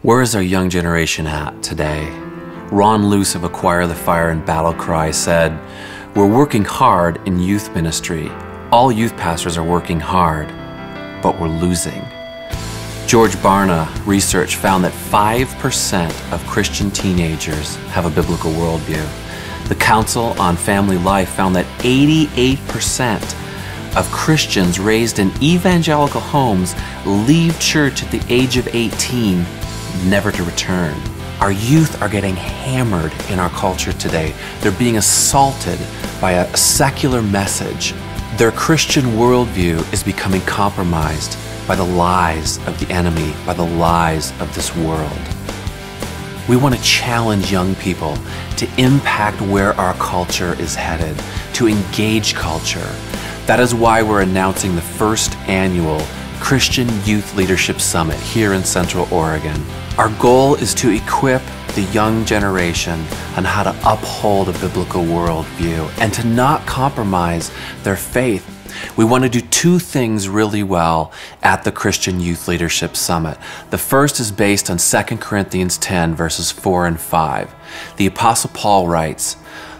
Where is our young generation at today? Ron Luce of Acquire the Fire and Battle Cry said, "We're working hard in youth ministry. All youth pastors are working hard, but we're losing." George Barna research found that 5% of Christian teenagers have a biblical worldview. The Council on Family Life found that 88% of Christians raised in evangelical homes leave church at the age of 18, never to return. Our youth are getting hammered in our culture today. They're being assaulted by a secular message. Their Christian worldview is becoming compromised by the lies of the enemy, by the lies of this world. We want to challenge young people to impact where our culture is headed, to engage culture. That is why we're announcing the first annual Christian Youth Leadership Summit here in Central Oregon. Our goal is to equip the young generation on how to uphold a biblical worldview and to not compromise their faith. We want to do two things really well at the Christian Youth Leadership Summit. The first is based on 2 Corinthians 10, verses 4 and 5. The Apostle Paul writes,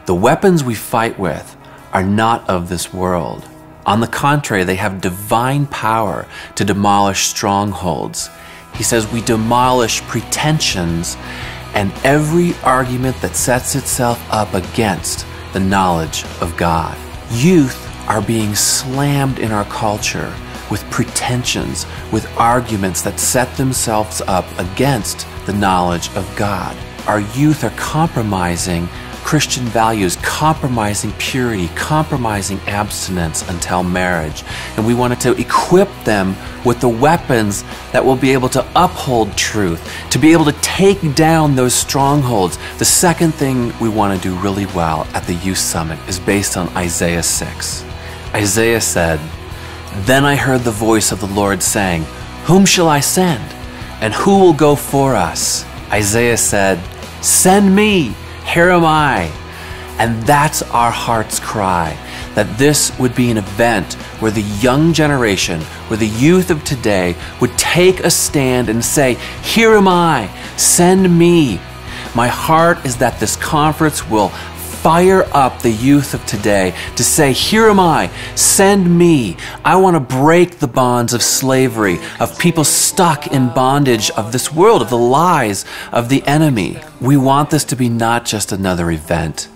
"The weapons we fight with are not of this world. On the contrary, they have divine power to demolish strongholds." He says we demolish pretensions and every argument that sets itself up against the knowledge of God. Youth are being slammed in our culture with pretensions, with arguments that set themselves up against the knowledge of God. Our youth are compromising Christian values, compromising purity, compromising abstinence until marriage. And we wanted to equip them with the weapons that will be able to uphold truth, to be able to take down those strongholds. The second thing we want to do really well at the Youth Summit is based on Isaiah 6. Isaiah said, "Then I heard the voice of the Lord saying, 'Whom shall I send? And who will go for us?' Isaiah said, 'Send me. Here am I.'" And that's our heart's cry, that this would be an event where the young generation, where the youth of today would take a stand and say, "Here am I, send me." My heart is that this conference will fire up the youth of today to say, "Here am I, send me." I want to break the bonds of slavery, of people stuck in bondage of this world, of the lies of the enemy. We want this to be not just another event,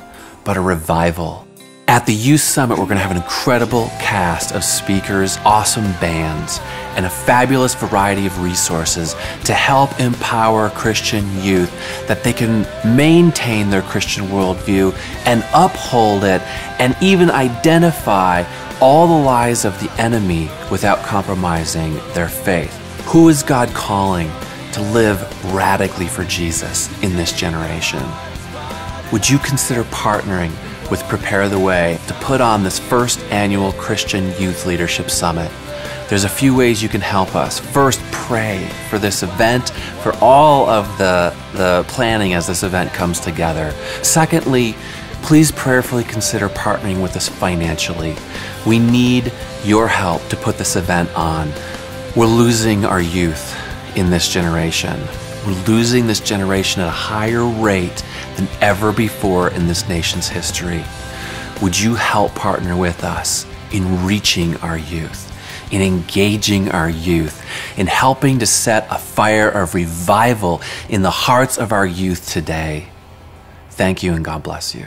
but a revival. At the Youth Summit, we're going to have an incredible cast of speakers, awesome bands, and a fabulous variety of resources to help empower Christian youth that they can maintain their Christian worldview and uphold it and even identify all the lies of the enemy without compromising their faith. Who is God calling to live radically for Jesus in this generation? Would you consider partnering with Prepare the Way to put on this first annual Christian Youth Leadership Summit? There's a few ways you can help us. First, pray for this event, for all of the planning as this event comes together. Secondly, please prayerfully consider partnering with us financially. We need your help to put this event on. We're losing our youth in this generation. We're losing this generation at a higher rate than ever before in this nation's history. Would you help partner with us in reaching our youth, in engaging our youth, in helping to set a fire of revival in the hearts of our youth today? Thank you and God bless you.